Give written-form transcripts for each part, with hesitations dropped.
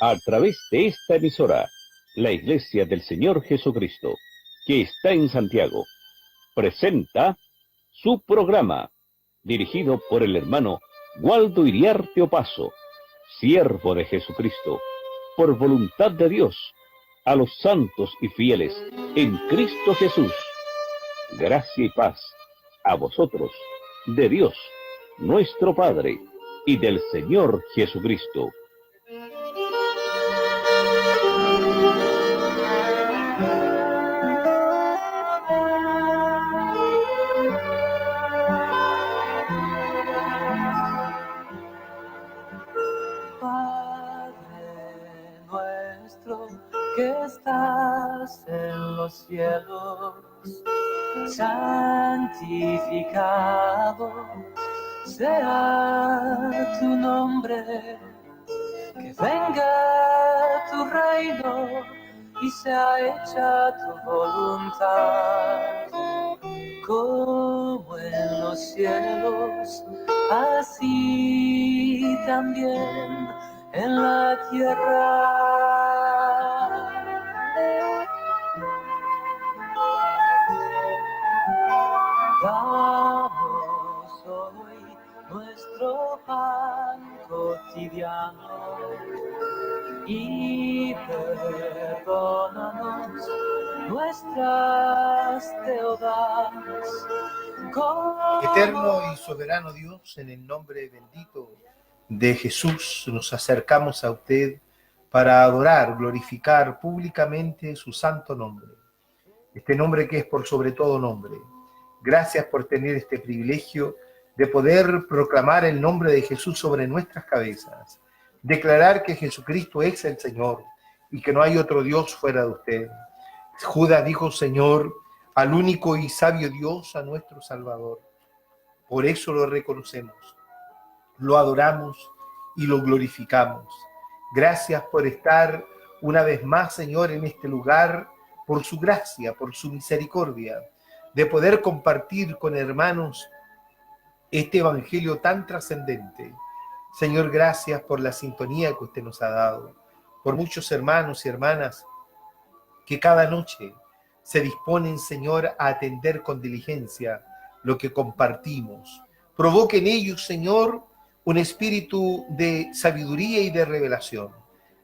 a través de esta emisora, la Iglesia del Señor Jesucristo, que está en Santiago, presenta su programa, dirigido por el hermano Waldo Iriarte Opazo, siervo de Jesucristo, por voluntad de Dios, a los santos y fieles en Cristo Jesús. Gracia y paz a vosotros, de Dios, nuestro Padre, y del Señor Jesucristo. Que estás en los cielos, santificado sea tu nombre, que venga tu reino y sea hecha tu voluntad, como en los cielos, así también en la tierra. Danos hoy nuestro pan cotidiano y perdónanos nuestras deudas. Eterno y soberano Dios, en el nombre bendito de Jesús, nos acercamos a usted para adorar, glorificar públicamente su santo nombre. Este nombre que es por sobre todo nombre. Gracias por tener este privilegio de poder proclamar el nombre de Jesús sobre nuestras cabezas. Declarar que Jesucristo es el Señor y que no hay otro Dios fuera de usted. Judas dijo Señor al único y sabio Dios, a nuestro Salvador. Por eso lo reconocemos, lo adoramos y lo glorificamos. Gracias por estar una vez más, Señor, en este lugar, por su gracia, por su misericordia, de poder compartir con hermanos este evangelio tan trascendente. Señor, gracias por la sintonía que usted nos ha dado, por muchos hermanos y hermanas que cada noche se disponen, Señor, a atender con diligencia lo que compartimos. Provoque en ellos, Señor, un espíritu de sabiduría y de revelación,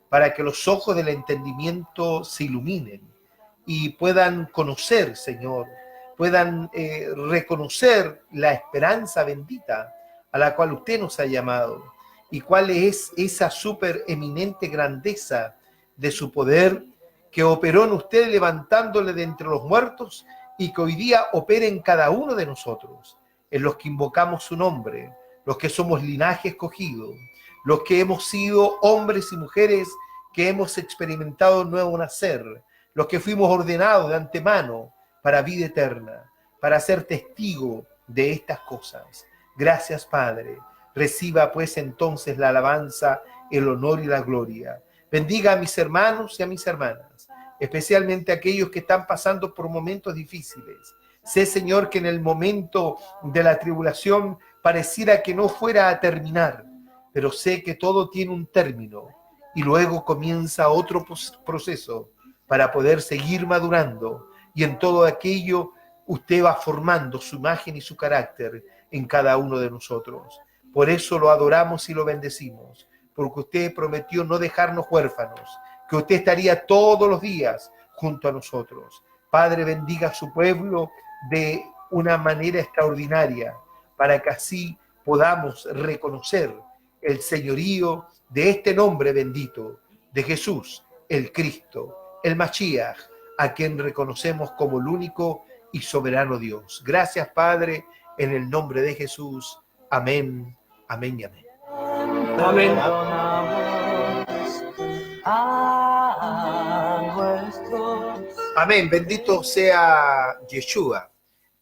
para que los ojos del entendimiento se iluminen y puedan conocer, Señor, puedan reconocer la esperanza bendita a la cual usted nos ha llamado y cuál es esa supereminente grandeza de su poder que operó en usted levantándole de entre los muertos y que hoy día opera en cada uno de nosotros, en los que invocamos su nombre, los que somos linaje escogido, los que hemos sido hombres y mujeres que hemos experimentado un nuevo nacer, los que fuimos ordenados de antemano para vida eterna, para ser testigo de estas cosas. Gracias, Padre. Reciba pues entonces la alabanza, el honor y la gloria. Bendiga a mis hermanos y a mis hermanas, especialmente a aquellos que están pasando por momentos difíciles. Sé, Señor, que en el momento de la tribulación pareciera que no fuera a terminar, pero sé que todo tiene un término y luego comienza otro proceso para poder seguir madurando, y en todo aquello usted va formando su imagen y su carácter en cada uno de nosotros. Por eso lo adoramos y lo bendecimos, porque usted prometió no dejarnos huérfanos, que usted estaría todos los días junto a nosotros. Padre, bendiga a su pueblo de una manera extraordinaria, para que así podamos reconocer el señorío de este nombre bendito, de Jesús, el Cristo, el Mashiach, a quien reconocemos como el único y soberano Dios. Gracias, Padre, en el nombre de Jesús. Amén, amén y amén. Amén. Amén, bendito sea Yeshua,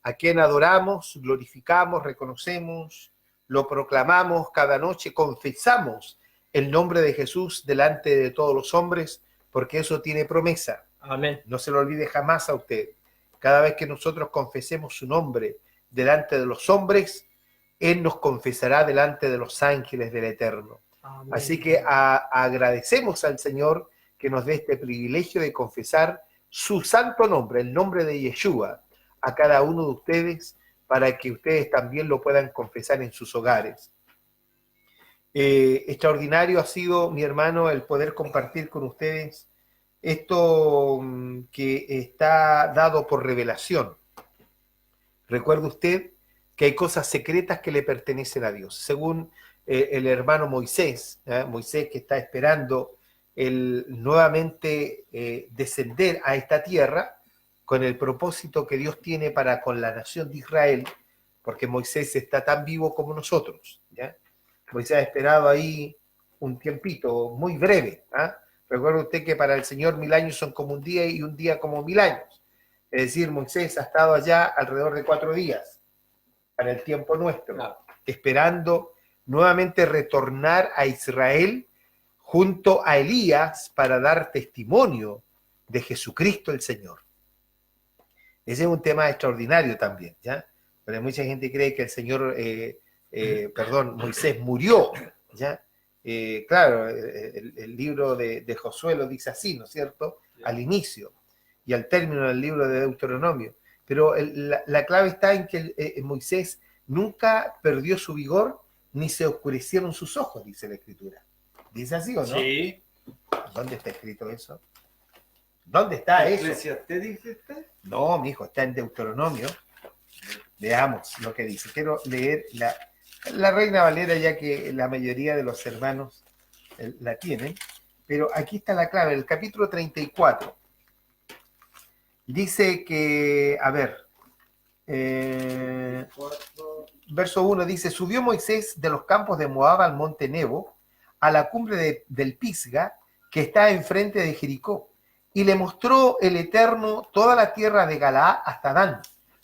a quien adoramos, glorificamos, reconocemos, lo proclamamos cada noche, confesamos el nombre de Jesús delante de todos los hombres, porque eso tiene promesa. Amén. No se lo olvide jamás a usted. Cada vez que nosotros confesemos su nombre delante de los hombres, Él nos confesará delante de los ángeles del Eterno. Amén. Así que agradecemos al Señor que nos dé este privilegio de confesar su santo nombre, el nombre de Yeshua, a cada uno de ustedes, para que ustedes también lo puedan confesar en sus hogares. Extraordinario ha sido, mi hermano, el poder compartir con ustedes esto que está dado por revelación. Recuerde usted que hay cosas secretas que le pertenecen a Dios. Según el hermano Moisés, Moisés que está esperando el nuevamente descender a esta tierra con el propósito que Dios tiene para con la nación de Israel, porque Moisés está tan vivo como nosotros, ¿ya? Moisés ha esperado ahí un tiempito muy breve. Recuerde usted que para el Señor 1000 años son como un día y un día como 1000 años. Es decir, Moisés ha estado allá alrededor de 4 días para el tiempo nuestro, Claro. esperando nuevamente retornar a Israel junto a Elías para dar testimonio de Jesucristo el Señor. Ese es un tema extraordinario también, ¿ya? Pero mucha gente cree que el Señor, Moisés murió, ¿ya? Claro, el libro de Josué lo dice así, ¿no es cierto? Al inicio y al término del libro de Deuteronomio. Pero la clave está en que Moisés nunca perdió su vigor ni se oscurecieron sus ojos, dice la Escritura. ¿Dice así o no? Sí. ¿Dónde está escrito eso? ¿Dónde está eso? ¿Eclesiastés dice usted? No, mi hijo, está en Deuteronomio. Veamos lo que dice. Quiero leer la Reina Valera, ya que la mayoría de los hermanos la tienen. Pero aquí está la clave, el capítulo 34. Dice que, a ver, verso 1 dice, subió Moisés de los campos de Moab al monte Nebo, a la cumbre del Pisga, que está enfrente de Jericó, y le mostró el Eterno toda la tierra de Galaad hasta Dan,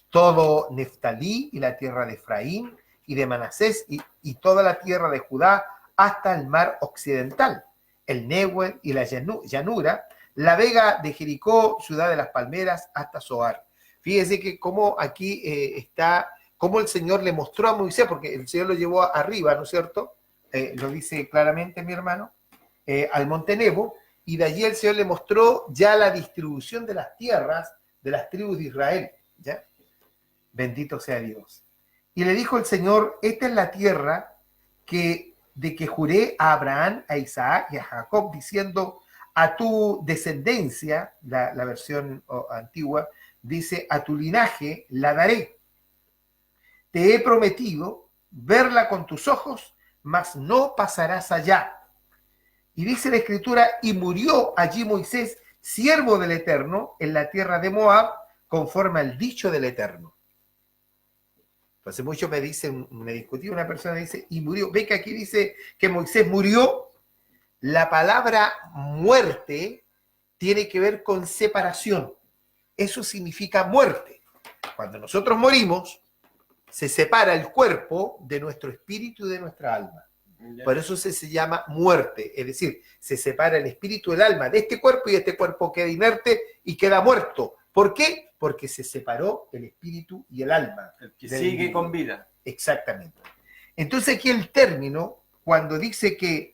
todo Neftalí y la tierra de Efraín y de Manasés y toda la tierra de Judá hasta el mar occidental, el Nehuel y la llanura, la vega de Jericó, ciudad de las palmeras, hasta Zoar. Fíjese que como aquí está, como el Señor le mostró a Moisés, porque el Señor lo llevó arriba, ¿no es cierto? Lo dice claramente mi hermano, al monte Nebo, y de allí el Señor le mostró ya la distribución de las tierras de las tribus de Israel, ¿ya? Bendito sea Dios. Y le dijo el Señor, esta es la tierra de que juré a Abraham, a Isaac y a Jacob, diciendo, a tu descendencia, la versión antigua, dice, a tu linaje la daré. Te he prometido verla con tus ojos, mas no pasarás allá. Y dice la Escritura, y murió allí Moisés, siervo del Eterno, en la tierra de Moab, conforme al dicho del Eterno. Entonces muchos me dicen, me discutí una persona, dice, y murió. Ve que aquí dice que Moisés murió. La palabra muerte tiene que ver con separación. Eso significa muerte. Cuando nosotros morimos, se separa el cuerpo de nuestro espíritu y de nuestra alma. Por eso se llama muerte, es decir, se separa el espíritu del alma de este cuerpo y este cuerpo queda inerte y queda muerto. ¿Por qué? Porque se separó el espíritu y el alma. El que sigue con vida. Exactamente. Entonces aquí el término, cuando dice que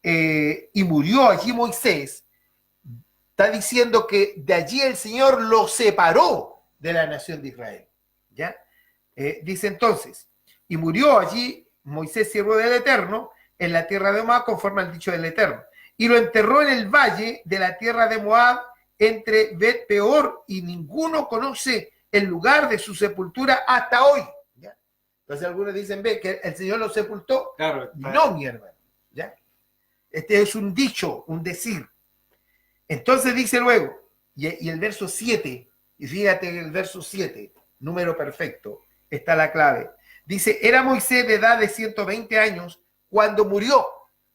y murió allí Moisés, está diciendo que de allí el Señor lo separó de la nación de Israel. ¿Ya? Dice entonces, y murió allí Moisés, siervo del Eterno, en la tierra de Moab, conforme al dicho del Eterno. Y lo enterró en el valle de la tierra de Moab, entre Bet Peor, y ninguno conoce el lugar de su sepultura hasta hoy. ¿Ya? Entonces algunos dicen, ve, que el Señor lo sepultó. Claro. No, mi hermano. ¿Ya? Este es un dicho, un decir. Entonces dice luego, y el verso 7, y fíjate en el verso 7, número perfecto, está la clave. Dice, era Moisés de edad de 120 años cuando murió,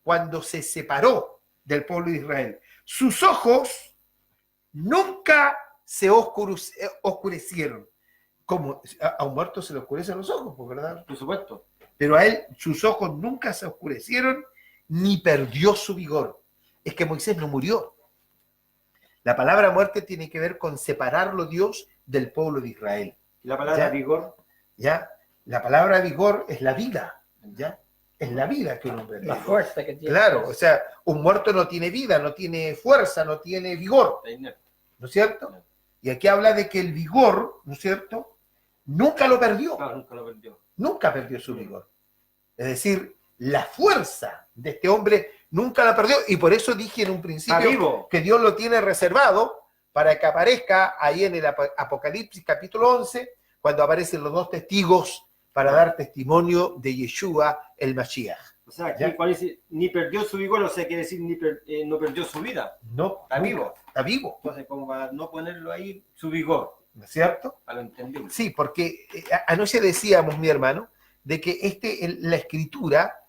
cuando se separó del pueblo de Israel. Sus ojos nunca se oscurecieron. Como a un muerto se le oscurecen los ojos, ¿verdad? Por supuesto. Pero a él sus ojos nunca se oscurecieron ni perdió su vigor. Es que Moisés no murió. La palabra muerte tiene que ver con separarlo Dios del pueblo de Israel. ¿La palabra ¿Ya? vigor? ¿Ya? La palabra vigor es la vida, ¿ya? Es la vida que un hombre tiene. La fuerza que tiene. Claro, o sea, un muerto no tiene vida, no tiene fuerza, no tiene vigor, ¿no es cierto? Y aquí habla de que el vigor, ¿no es cierto? Nunca lo perdió. Claro, nunca lo perdió. Nunca perdió su vigor. Es decir, la fuerza de este hombre nunca la perdió, y por eso dije en un principio que Dios lo tiene reservado para que aparezca ahí en el Apocalipsis capítulo 11, cuando aparecen los dos testigos para dar testimonio de Yeshua el Mashiach. O sea, aquí cuando dice ni perdió su vigor, o sea, quiere decir no perdió su vida. No, Está vivo. Está vivo. Entonces, como para no ponerlo ahí, su vigor. ¿No es cierto? A lo entendible. Sí, porque anoche decíamos, mi hermano, de que la escritura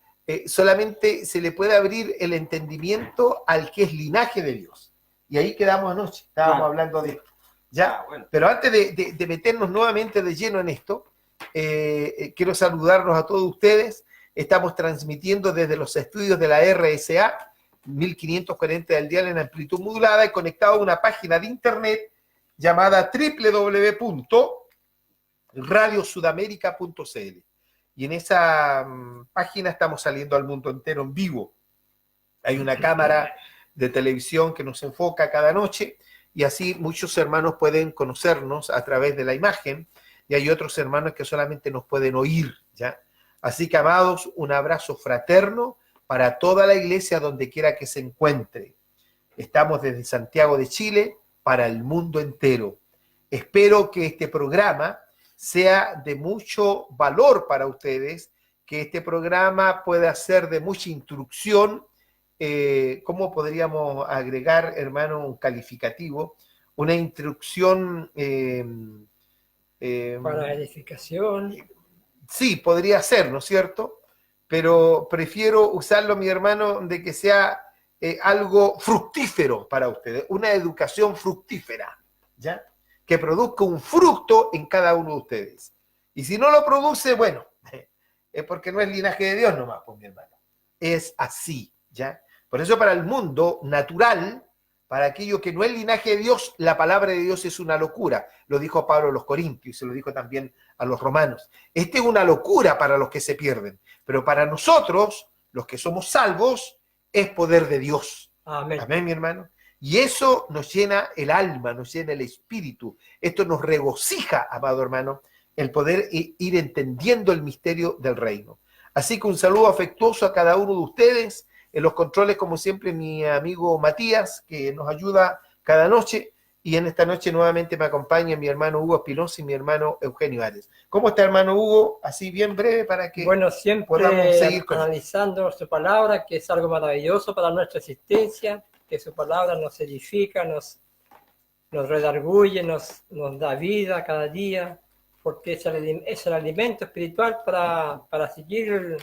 solamente se le puede abrir el entendimiento al que es linaje de Dios. Y ahí quedamos anoche, estábamos hablando de esto. ¿Ya? Bueno. Pero antes de meternos nuevamente de lleno en esto, quiero saludarlos a todos ustedes. Estamos transmitiendo desde los estudios de la RSA, 1540 del dial en amplitud modulada, y conectado a una página de internet llamada www.radiosudamerica.cl. Y en esa página estamos saliendo al mundo entero en vivo. Hay una cámara de televisión que nos enfoca cada noche, y así muchos hermanos pueden conocernos a través de la imagen, y hay otros hermanos que solamente nos pueden oír, ¿ya? Así que, amados, un abrazo fraterno para toda la iglesia donde quiera que se encuentre. Estamos desde Santiago de Chile para el mundo entero. Espero que este programa sea de mucho valor para ustedes, que este programa pueda ser de mucha instrucción. ¿Cómo podríamos agregar, hermano, un calificativo? Una instrucción... para edificación. Sí, podría ser, ¿no es cierto? Pero prefiero usarlo, mi hermano, de que sea algo fructífero para ustedes, una educación fructífera, ¿ya? Que produzca un fruto en cada uno de ustedes. Y si no lo produce, bueno, es porque no es linaje de Dios nomás, pues, mi hermano. Es así, ¿ya? Por eso para el mundo natural, para aquello que no es linaje de Dios, la palabra de Dios es una locura. Lo dijo Pablo a los Corintios y se lo dijo también a los romanos. Esta es una locura para los que se pierden, pero para nosotros, los que somos salvos, es poder de Dios. Amén. Amén, mi hermano. Y eso nos llena el alma, nos llena el espíritu. Esto nos regocija, amado hermano, el poder ir entendiendo el misterio del reino. Así que un saludo afectuoso a cada uno de ustedes. En los controles, como siempre, mi amigo Matías, que nos ayuda cada noche. Y en esta noche nuevamente me acompaña mi hermano Hugo Espinosa y mi hermano Eugenio Arias. ¿Cómo está, hermano Hugo? Así bien breve para que siempre podamos seguir analizando su palabra, que es algo maravilloso para nuestra existencia, que su palabra nos edifica, nos redarguye, nos da vida cada día, porque es el alimento espiritual para seguir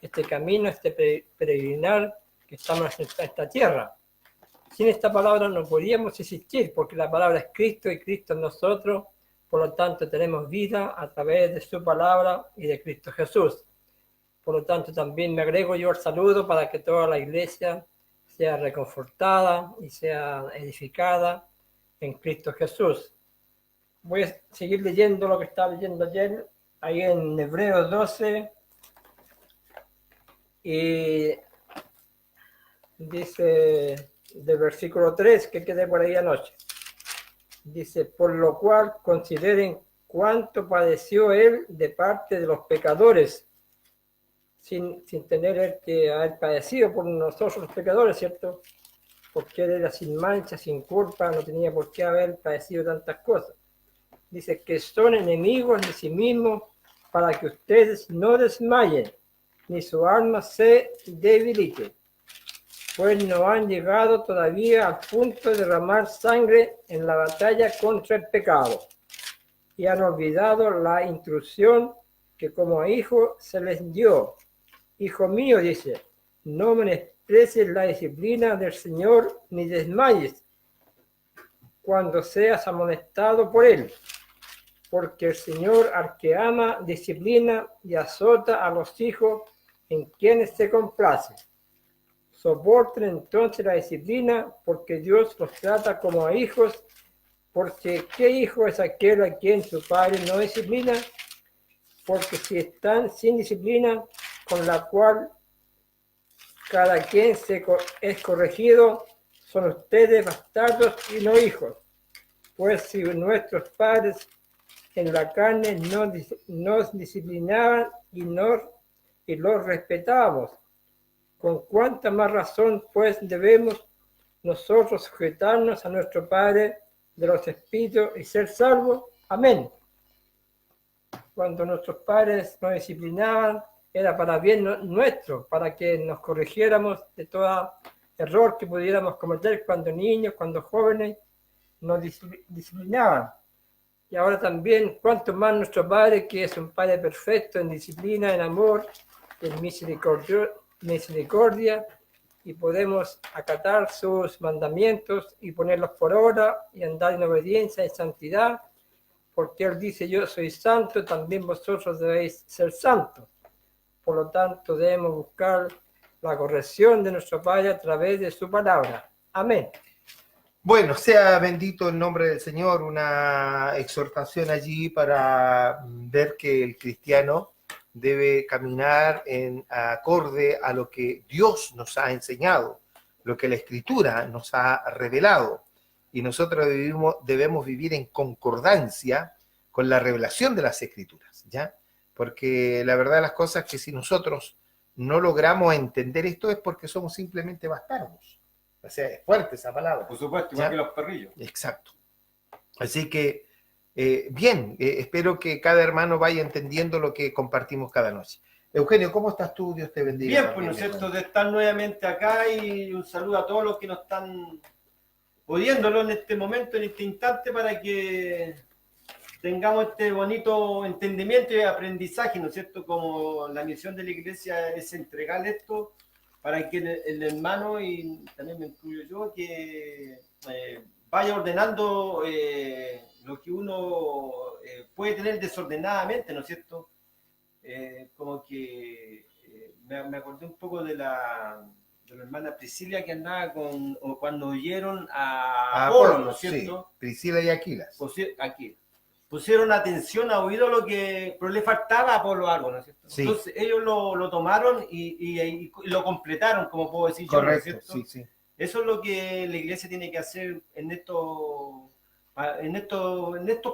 este camino, este peregrinar que estamos en esta tierra. Sin esta palabra no podíamos existir, porque la palabra es Cristo y Cristo en nosotros, por lo tanto tenemos vida a través de su palabra y de Cristo Jesús. Por lo tanto también me agrego yo el saludo para que toda la iglesia sea reconfortada y sea edificada en Cristo Jesús. Voy a seguir leyendo lo que estaba leyendo ayer, ahí en Hebreos 12, y dice del versículo 3, que quedé por ahí anoche. Dice, por lo cual consideren cuánto padeció él de parte de los pecadores, sin tener él que haber padecido por nosotros los pecadores, ¿cierto? Porque él era sin mancha, sin culpa, no tenía por qué haber padecido tantas cosas. Dice que son enemigos de sí mismos para que ustedes no desmayen, ni su alma se debilite, pues no han llegado todavía al punto de derramar sangre en la batalla contra el pecado, y han olvidado la instrucción que como hijo se les dio. Hijo mío, dice, no menosprecies la disciplina del Señor, ni desmayes cuando seas amonestado por él, porque el Señor al que ama disciplina y azota a los hijos en quienes se complace. Soporten entonces la disciplina, porque Dios los trata como a hijos, porque ¿qué hijo es aquel a quien su padre no disciplina? Porque si están sin disciplina, con la cual cada quien es corregido, son ustedes bastardos y no hijos. Pues si nuestros padres en la carne nos disciplinaban y los respetábamos, con cuánta más razón pues debemos nosotros sujetarnos a nuestro Padre de los Espíritus y ser salvos. Amén. Cuando nuestros padres nos disciplinaban, era para bien nuestro, para que nos corrigiéramos de todo error que pudiéramos cometer cuando niños, cuando jóvenes nos disciplinaban. Y ahora también, cuanto más nuestro Padre, que es un Padre perfecto en disciplina, en amor, en misericordia, y podemos acatar sus mandamientos y ponerlos por obra y andar en obediencia y santidad, porque Él dice, yo soy santo, también vosotros debéis ser santos. Por lo tanto, debemos buscar la corrección de nuestro Padre a través de su palabra. Amén. Bueno, sea bendito el nombre del Señor, una exhortación allí para ver que el cristiano debe caminar en acorde a lo que Dios nos ha enseñado, lo que la Escritura nos ha revelado. Y nosotros debemos vivir en concordancia con la revelación de las Escrituras, ¿ya? Porque la verdad de las cosas es que si nosotros no logramos entender esto es porque somos simplemente bastardos. O sea, es fuerte esa palabra. Por supuesto, igual que los perrillos. Exacto. Así que, espero que cada hermano vaya entendiendo lo que compartimos cada noche. Eugenio, ¿cómo estás tú? Dios te bendiga. Bien, pues, ¿no es cierto?, de estar nuevamente acá, y un saludo a todos los que nos están oyéndolo en este momento, en este instante, para que tengamos este bonito entendimiento y aprendizaje, ¿no es cierto? Como la misión de la iglesia es entregar esto para que el hermano, y también me incluyo yo, que vaya ordenando lo que uno puede tener desordenadamente, ¿no es cierto? Como que me acordé un poco de la hermana Priscila, que andaba cuando oyeron a Apolo, ¿no es cierto? Sí, Priscila y Aquilas. Pusieron atención a oído lo que, pero le faltaba a Apolo algo, ¿no es cierto? Sí. Entonces ellos lo tomaron y lo completaron, como puedo decir. Correcto, yo, ¿no es cierto? Sí, sí. Eso es lo que la iglesia tiene que hacer en estos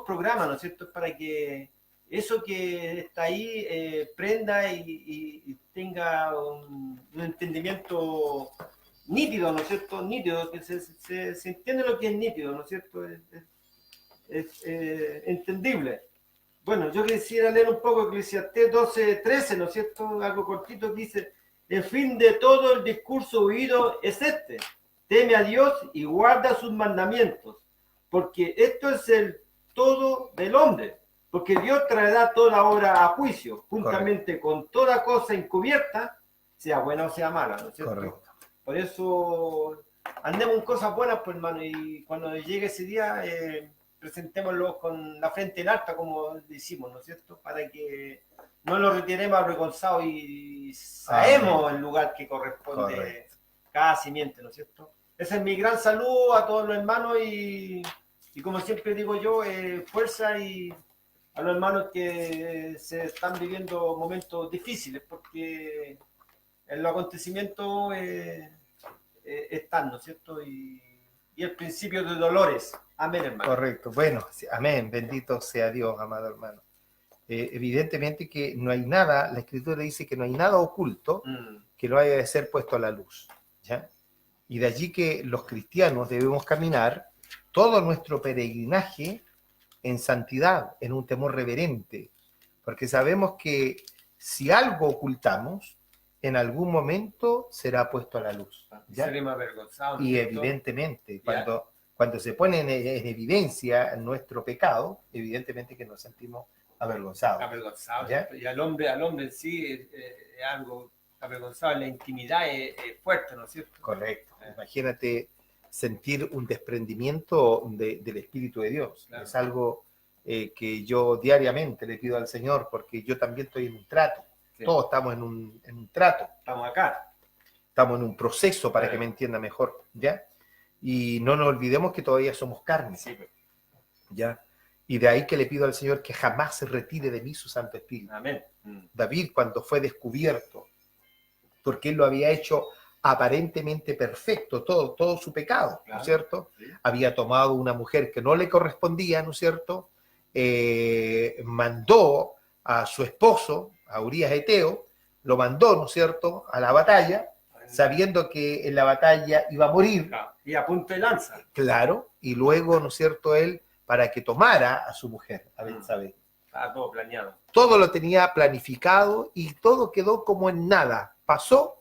programas, ¿no es cierto? Para que eso que está ahí prenda y tenga un entendimiento nítido, ¿no es cierto? Nítido, que se entiende lo que es nítido, ¿no es cierto? Es entendible. Bueno, yo quisiera leer un poco Eclesiastés 12:13, ¿no es cierto? Algo cortito que dice: el fin de todo el discurso oído es este: teme a Dios y guarda sus mandamientos, porque esto es el todo del hombre, porque Dios traerá toda obra a juicio, juntamente con toda cosa encubierta, sea buena o sea mala, ¿no es cierto? Correcto. Por eso andemos en cosas buenas, pues, hermano, y cuando llegue ese día, presentémoslo con la frente en alta, como decimos, ¿no es cierto? Para que no lo retiremos avergonzados y sabemos el lugar que corresponde cada simiente, ¿no es cierto? Ese es mi gran saludo a todos los hermanos, y como siempre digo yo, fuerza, y a los hermanos que se están viviendo momentos difíciles, porque en los acontecimientos están, ¿no es cierto? Y el principio de dolores. Amén, hermano. Correcto. Bueno, amén. Bendito sea Dios, amado hermano. Evidentemente que no hay nada, la Escritura dice que no hay nada oculto que no haya de ser puesto a la luz, ¿ya? Y de allí que los cristianos debemos caminar todo nuestro peregrinaje en santidad, en un temor reverente, porque sabemos que si algo ocultamos, en algún momento será puesto a la luz, ¿ya? Seremos avergonzados, ¿no? Y evidentemente, cuando se pone en evidencia nuestro pecado, evidentemente que nos sentimos avergonzados. ¿Ya? Y al hombre en sí es algo avergonzado, la intimidad es fuerte, ¿no es cierto? Correcto. Imagínate sentir un desprendimiento del Espíritu de Dios. Claro. Es algo que yo diariamente le pido al Señor, porque yo también estoy en un trato. Sí. Todos estamos en un trato. Estamos acá. Estamos en un proceso, para que me entienda mejor, ¿ya? Y no nos olvidemos que todavía somos carne, ¿ya? Y de ahí que le pido al Señor que jamás se retire de mí su Santo Espíritu. Amén. David, cuando fue descubierto, porque él lo había hecho aparentemente perfecto, todo su pecado, ¿no es cierto? Sí. Había tomado una mujer que no le correspondía, ¿no es cierto? Mandó a su esposo, a Urías Eteo, lo mandó, ¿no es cierto?, a la batalla, sabiendo que en la batalla iba a morir. Claro. Y a punto de lanza. Claro, y luego, ¿no es cierto?, él, para que tomara a su mujer, a Betsabé. Estaba todo planeado. Todo lo tenía planificado y todo quedó como en nada. Pasó,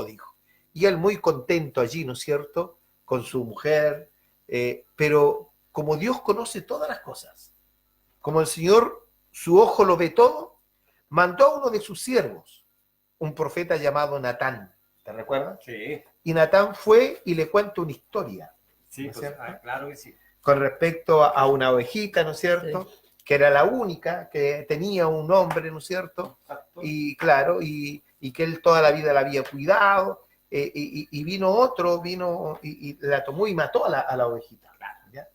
dijo. Y él muy contento allí, ¿no es cierto?, con su mujer. Pero como Dios conoce todas las cosas, como el Señor, su ojo lo ve todo, mandó a uno de sus siervos, un profeta llamado Natán. ¿Te recuerdas? Sí. Y Natán fue y le cuenta una historia. Sí, ¿No es pues, cierto? claro que sí. Con respecto a una ovejita, ¿no es cierto?, Sí. que era la única que tenía un nombre, ¿no es cierto?, y claro, y que él toda la vida la había cuidado, y vino otro, y la tomó y mató a la ovejita. ¿Ya?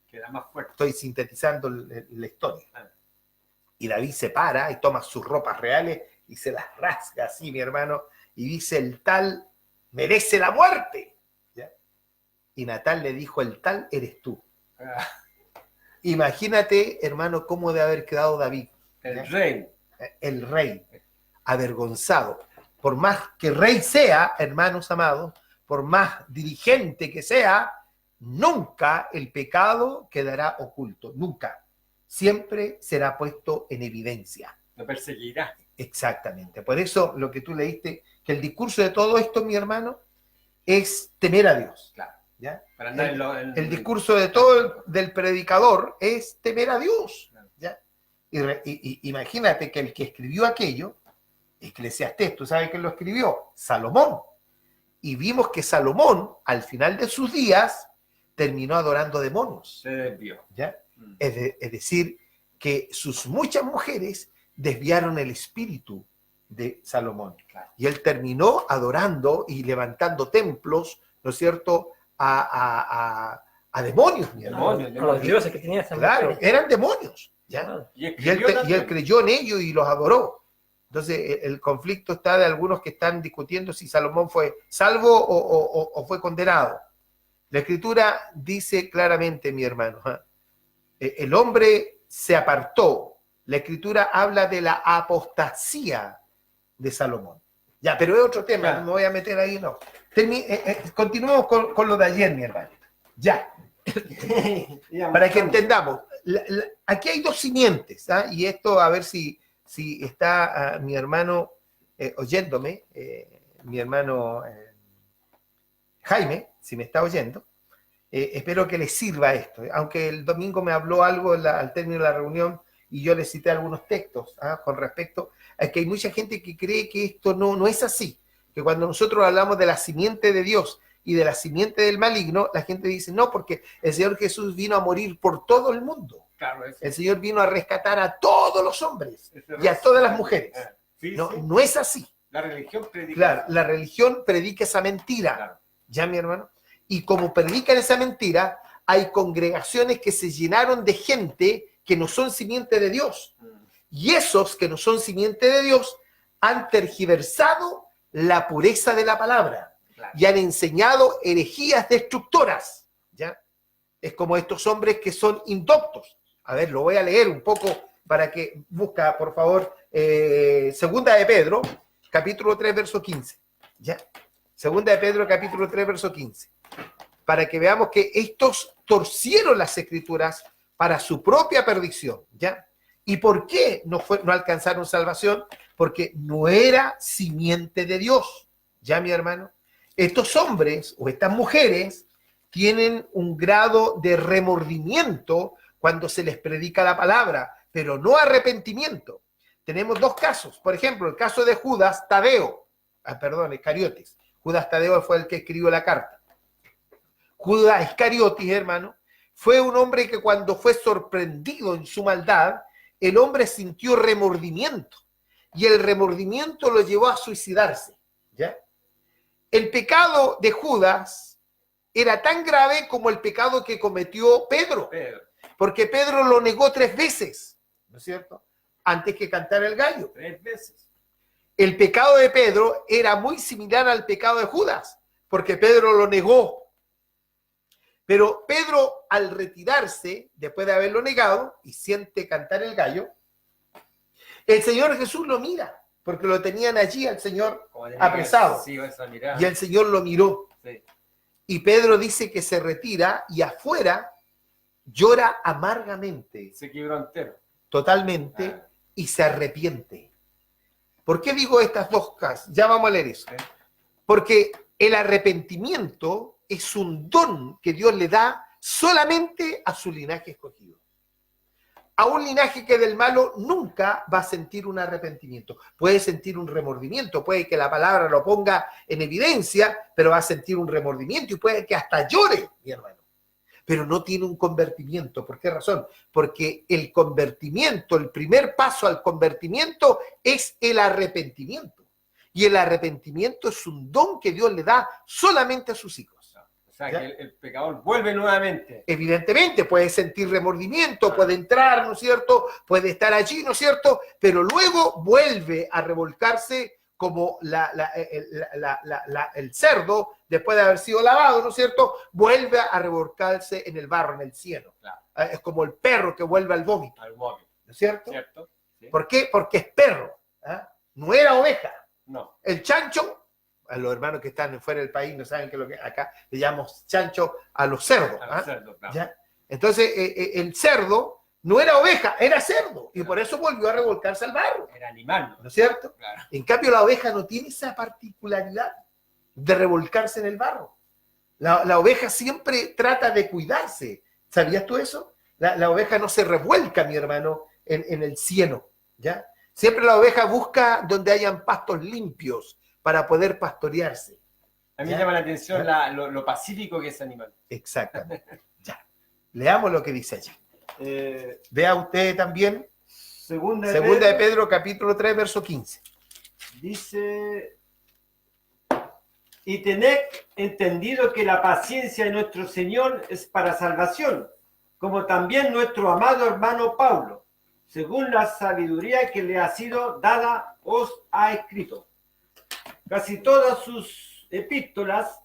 Queda más fuerte. Estoy sintetizando la historia. Ah. Y David se para y toma sus ropas reales y se las rasga así, mi hermano, y dice: el tal merece la muerte. ¿Ya? Y Natán le dijo: el tal eres tú. Ah, Imagínate, hermano, cómo debe haber quedado David, el rey. el rey, avergonzado. Por más que rey sea, hermanos amados, por más dirigente que sea, nunca el pecado quedará oculto, nunca. Siempre será puesto en evidencia. Lo perseguirá. Exactamente. Por eso lo que tú leíste, que el discurso de todo esto, mi hermano, es temer a Dios. Claro. ¿Ya? Para andar El discurso de todo del predicador es temer a Dios. ¿Ya? Y imagínate que el que escribió aquello, Eclesiastés, ¿tú sabes quién lo escribió? Salomón. Y vimos que Salomón, al final de sus días, terminó adorando demonios. Se desvió. ¿Ya? Es decir, que sus muchas mujeres desviaron el espíritu de Salomón. Claro. Y él terminó adorando y levantando templos, ¿no es cierto?, a demonios, mi hermano. Demonios, A los dioses que tenía esa Claro, mujer. eran demonios. ¿Ya? Ah, Y Y él creyó en ellos y los adoró. Entonces, el conflicto está de algunos que están discutiendo si Salomón fue salvo o fue condenado. La Escritura dice claramente, mi hermano, el hombre se apartó. La Escritura habla de la apostasía de Salomón. Ya, pero es otro tema, Claro. no me voy a meter ahí, no. Continuemos con lo de ayer, mi hermano. Ya, para que entendamos. Aquí hay dos simientes, ¿ah? Y esto, a ver si está mi hermano oyéndome, mi hermano Jaime, si me está oyendo, espero que le sirva esto. Aunque el domingo me habló algo al término de la reunión y yo le cité algunos textos con respecto a que hay mucha gente que cree que esto no es así, que cuando nosotros hablamos de la simiente de Dios y de la simiente del maligno, la gente dice: no, porque el Señor Jesús vino a morir por todo el mundo. Claro, eso. El Señor vino a rescatar a todos los hombres Ese y a todas las mujeres. Sí, No, sí. no es así. La religión predica. Claro, la religión predica esa mentira. Claro. ¿Ya, mi hermano? Y como predican esa mentira, hay congregaciones que se llenaron de gente que no son simiente de Dios. Y esos que no son simiente de Dios han tergiversado la pureza de la palabra. Claro. Y han enseñado herejías destructoras. ¿Ya? Es como estos hombres que son indoctos. A ver, lo voy a leer un poco para que busca, por favor, Segunda de Pedro, capítulo 3, verso 15. ¿Ya? Segunda de Pedro, capítulo 3, verso 15. Para que veamos que estos torcieron las escrituras para su propia perdición. ¿Ya? ¿Y por qué no alcanzaron salvación? Porque no era simiente de Dios. ¿Ya, mi hermano? Estos hombres o estas mujeres tienen un grado de remordimiento cuando se les predica la palabra, pero no arrepentimiento. Tenemos dos casos. Por ejemplo, el caso de Judas Tadeo. Iscariotes. Judas Tadeo fue el que escribió la carta. Judas Iscariotes, hermano, fue un hombre que cuando fue sorprendido en su maldad, el hombre sintió remordimiento. Y el remordimiento lo llevó a suicidarse. ¿Ya? El pecado de Judas era tan grave como el pecado que cometió Pedro. Porque Pedro lo negó 3 veces, ¿no es cierto? Antes que cantara el gallo. 3 veces. El pecado de Pedro era muy similar al pecado de Judas, porque Pedro lo negó. Pero Pedro, al retirarse, después de haberlo negado, y siente cantar el gallo, el Señor Jesús lo mira, porque lo tenían allí al Señor apresado. Sí, esa mirada. Y el Señor lo miró. Sí. Y Pedro dice que se retira y afuera llora amargamente, Se quebró entero. totalmente, Ah. y se arrepiente. ¿Por qué digo estas 2 cosas? Ya vamos a leer eso. Sí. Porque el arrepentimiento es un don que Dios le da solamente a su linaje escogido. A un linaje que del malo nunca va a sentir un arrepentimiento. Puede sentir un remordimiento, puede que la palabra lo ponga en evidencia, pero va a sentir un remordimiento y puede que hasta llore, mi hermano. Pero no tiene un convertimiento. ¿Por qué razón? Porque el convertimiento, el primer paso al convertimiento es el arrepentimiento. Y el arrepentimiento es un don que Dios le da solamente a sus hijos. O sea, ¿Ya? que el pecador vuelve nuevamente. Evidentemente puede sentir remordimiento, puede entrar, ¿no es cierto? Puede estar allí, ¿no es cierto? Pero luego vuelve a revolcarse como el cerdo, después de haber sido lavado, ¿no es cierto? Vuelve a revolcarse en el barro, en el cieno. Claro. Es como el perro que vuelve al vómito, Al móvil, ¿no es cierto? ¿cierto? Sí. ¿Por qué? Porque es perro, ¿ah? No era oveja. No. El chancho, a los hermanos que están fuera del país no saben que lo que acá le llamamos chancho a los cerdos. Al ¿ah? cerdo, claro. ¿Ya? Entonces, el cerdo no era oveja, era cerdo. Y por eso volvió a revolcarse al barro. Era animal, ¿No es cierto? claro. En cambio, la oveja no tiene esa particularidad de revolcarse en el barro. La oveja siempre trata de cuidarse. ¿Sabías tú eso? La oveja no se revuelca, mi hermano, en el cieno. ¿Ya? Siempre la oveja busca donde hayan pastos limpios para poder pastorearse. A mí ¿Ya? me llama la atención lo pacífico que es ese animal. Exactamente. Ya. Leamos lo que dice allí. Vea usted también, Segunda de Pedro, capítulo 3, verso 15. Dice, y tened entendido que la paciencia de nuestro Señor es para salvación, como también nuestro amado hermano Pablo, según la sabiduría que le ha sido dada, os ha escrito. Casi todas sus epístolas,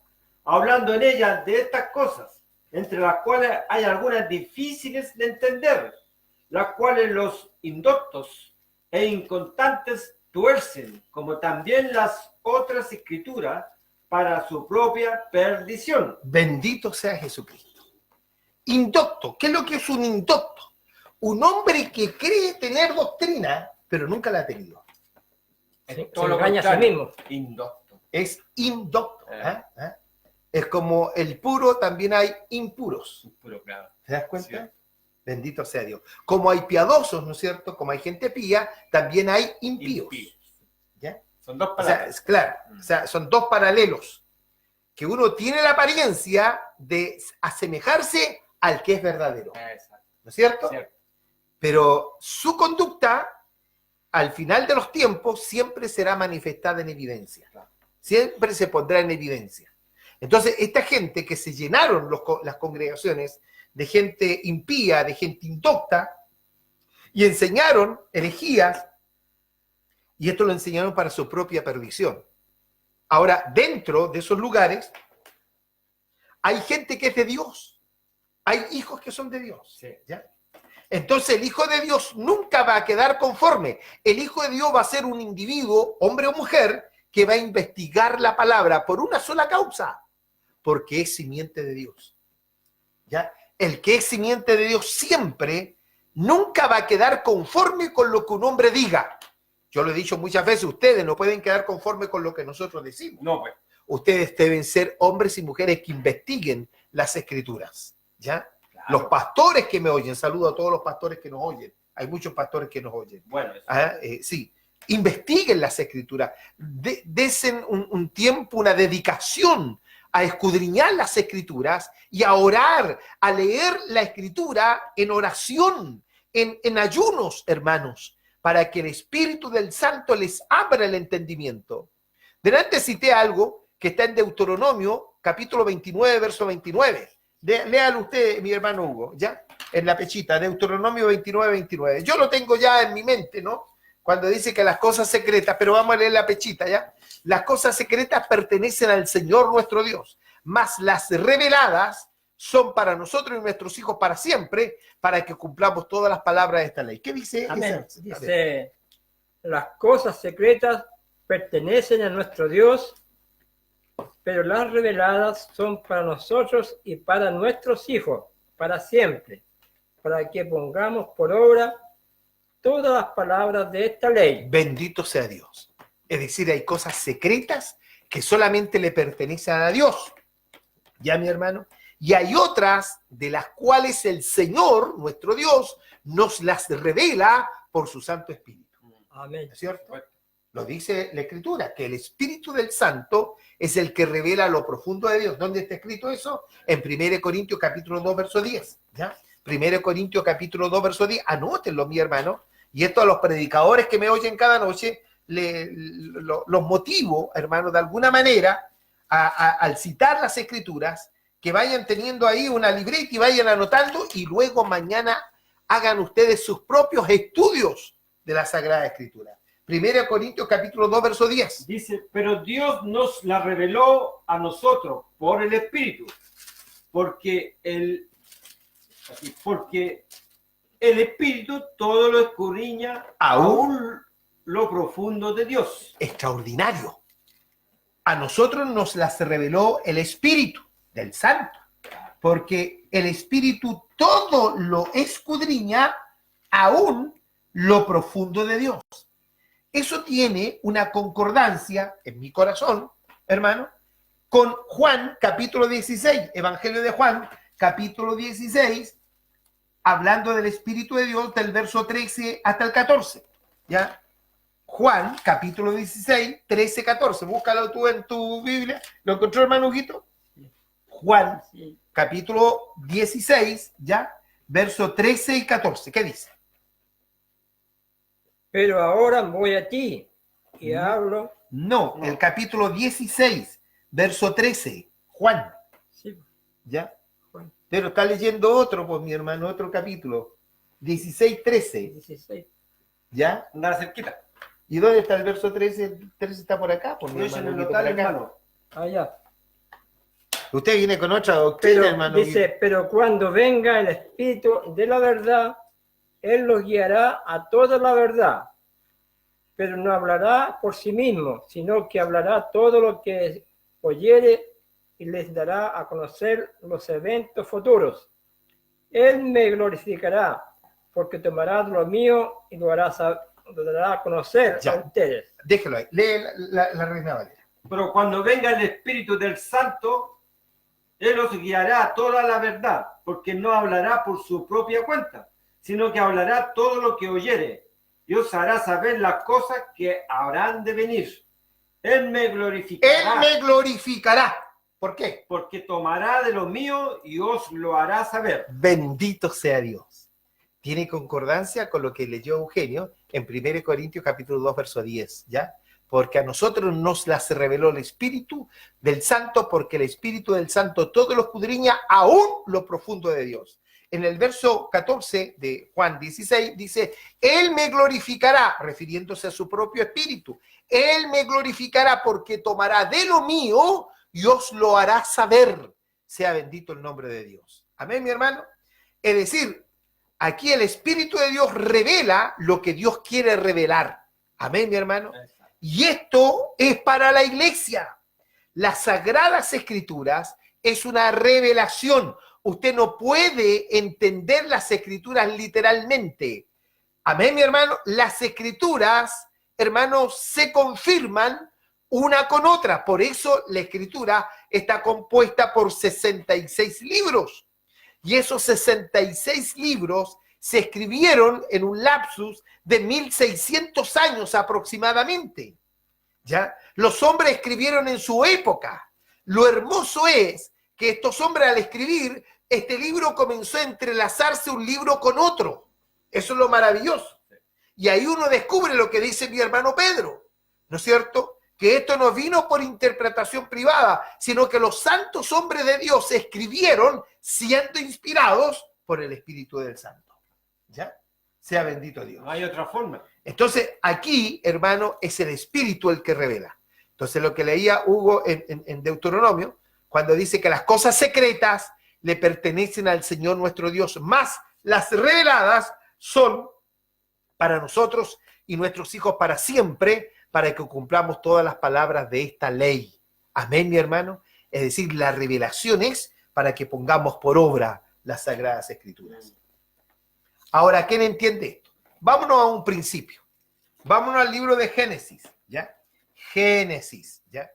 hablando en ellas de estas cosas, entre las cuales hay algunas difíciles de entender, las cuales los indoctos e inconstantes tuercen, como también las otras escrituras, para su propia perdición. Bendito sea Jesucristo. Indocto. ¿Qué es lo que es un indocto? Un hombre que cree tener doctrina, pero nunca la ha tenido. Se Todo lo engaña a sí contrario, mismo. indocto. Es indocto. Es como el puro, también hay impuros. Puro, claro. ¿Te das cuenta? Cierto. Bendito sea Dios. Como hay piadosos, ¿no es cierto? Como hay gente pía, también hay impíos. Impíos. ¿Ya? Son 2 O sea, palabras. es claro, o sea, son 2 paralelos. Que uno tiene la apariencia de asemejarse al que es verdadero. Exacto. ¿No es cierto? Cierto. Pero su conducta, al final de los tiempos, siempre será manifestada en evidencia. Siempre se pondrá en evidencia. Entonces, esta gente que se llenaron las congregaciones de gente impía, de gente indocta, y enseñaron herejías, y esto lo enseñaron para su propia perdición. Ahora, dentro de esos lugares, hay gente que es de Dios. Hay hijos que son de Dios. Sí. ¿Ya? Entonces, el Hijo de Dios nunca va a quedar conforme. El Hijo de Dios va a ser un individuo, hombre o mujer, que va a investigar la palabra por una sola causa, porque es simiente de Dios. ¿Ya? El que es simiente de Dios siempre, nunca va a quedar conforme con lo que un hombre diga. Yo lo he dicho muchas veces, ustedes no pueden quedar conforme con lo que nosotros decimos. No, pues. Ustedes deben ser hombres y mujeres que investiguen las escrituras. ¿Ya? Claro. Los pastores que me oyen, saludo a todos los pastores que nos oyen. Hay muchos pastores que nos oyen. Bueno, eso. Sí, investiguen las escrituras. Desen un tiempo, una dedicación a escudriñar las escrituras y a orar, a leer la escritura en oración, en ayunos, hermanos, para que el Espíritu del Santo les abra el entendimiento. Delante cité algo que está en Deuteronomio, capítulo 29, verso 29. Léalo usted, mi hermano Hugo, ¿ya? en la pechita, Deuteronomio 29, 29. Yo lo tengo ya en mi mente, ¿no? Cuando dice que las cosas secretas, pero vamos a leer la pechita, ¿ya? Las cosas secretas pertenecen al Señor nuestro Dios, mas las reveladas son para nosotros y nuestros hijos para siempre, para que cumplamos todas las palabras de esta ley. ¿Qué dice? Amén. Dice, las cosas secretas pertenecen a nuestro Dios, pero las reveladas son para nosotros y para nuestros hijos, para siempre, para que pongamos por obra todas las palabras de esta ley. Bendito sea Dios. Es decir, hay cosas secretas que solamente le pertenecen a Dios. ¿Ya, mi hermano? Y hay otras de las cuales el Señor, nuestro Dios, nos las revela por su Santo Espíritu. Amén. ¿No es cierto? Lo dice la Escritura, que el Espíritu del Santo es el que revela lo profundo de Dios. ¿Dónde está escrito eso? En 1 Corintios capítulo 2, verso 10. ¿Ya? 1 Corintios capítulo 2, verso 10. Anótenlo, mi hermano. Y esto a los predicadores que me oyen cada noche, los motivo, hermano, de alguna manera, al citar las Escrituras, que vayan teniendo ahí una libreta y vayan anotando, y luego mañana hagan ustedes sus propios estudios de la Sagrada Escritura. 1 Corintios capítulo 2, verso 10. Dice, pero Dios nos la reveló a nosotros por el Espíritu, porque el Espíritu todo lo escudriña, aún lo profundo de Dios. Extraordinario. A nosotros nos las reveló el Espíritu del Santo, porque el Espíritu todo lo escudriña, aún lo profundo de Dios. Eso tiene una concordancia en mi corazón, hermano, con Juan capítulo 16, Evangelio de Juan capítulo 16, hablando del Espíritu de Dios del verso 13 hasta el 14, ¿ya? Juan capítulo 16, 13, 14, búscalo tú en tu Biblia. ¿Lo encontró, hermano Huguito? Juan capítulo 16, ¿ya? Verso 13 y 14, ¿qué dice? Pero ahora voy a ti y hablo. No, el capítulo 16, verso 13, Juan. Sí. ¿Ya? Juan. Pero está leyendo otro, pues, mi hermano, otro capítulo. 16, 13. 16. ¿Ya? Anda cerquita. ¿Y dónde está el verso 13? El 13 está por acá, pues, mi Eso hermano. en el Huguito, por notal, acá. hermano. Allá. Usted viene con otra doctrina, Pero, hermano. dice, pero cuando venga el Espíritu de la verdad, Él los guiará a toda la verdad, pero no hablará por sí mismo, sino que hablará todo lo que oyere y les dará a conocer los eventos futuros. Él me glorificará, porque tomará de lo mío y lo dará a conocer Ya. a ustedes. Déjelo ahí. Lee la Reina Valera. Pero cuando venga el Espíritu del Santo, Él os guiará a toda la verdad, porque no hablará por su propia cuenta, sino que hablará todo lo que oyere, y os hará saber las cosas que habrán de venir. Él me glorificará. Él me glorificará. ¿Por qué? Porque tomará de lo mío y os lo hará saber. Bendito sea Dios. Tiene concordancia con lo que leyó Eugenio en 1 Corintios capítulo 2, verso 10, ¿ya? Porque a nosotros nos las reveló el Espíritu del Santo, porque el Espíritu del Santo todo lo escudriña, aún lo profundo de Dios. En el verso 14 de Juan 16 dice, Él me glorificará, refiriéndose a su propio Espíritu. Él me glorificará porque tomará de lo mío y os lo hará saber. Sea bendito el nombre de Dios. Amén, mi hermano. Es decir, aquí el Espíritu de Dios revela lo que Dios quiere revelar. Amén, mi hermano. Y esto es para la iglesia. Las Sagradas Escrituras es una revelación. Usted no puede entender las Escrituras literalmente. Amén, mi hermano. Las Escrituras, hermanos, se confirman una con otra. Por eso la Escritura está compuesta por 66 libros. Y esos 66 libros se escribieron en un lapsus de 1600 años aproximadamente. ¿Ya? Los hombres escribieron en su época. Lo hermoso es que estos hombres al escribir, este libro comenzó a entrelazarse un libro con otro. Eso es lo maravilloso. Y ahí uno descubre lo que dice mi hermano Pedro, ¿no es cierto? Que esto no vino por interpretación privada, sino que los santos hombres de Dios escribieron siendo inspirados por el Espíritu del Santo. ¿Ya? Sea bendito Dios. No hay otra forma. Entonces, aquí, hermano, es el Espíritu el que revela. Entonces, lo que leía Hugo en Deuteronomio, cuando dice que las cosas secretas le pertenecen al Señor nuestro Dios, más las reveladas son para nosotros y nuestros hijos para siempre, para que cumplamos todas las palabras de esta ley. Amén, mi hermano. Es decir, la revelación es para que pongamos por obra las Sagradas Escrituras. Ahora, ¿quién entiende esto? Vámonos a un principio. Vámonos al libro de Génesis, ¿ya? Génesis, ¿ya?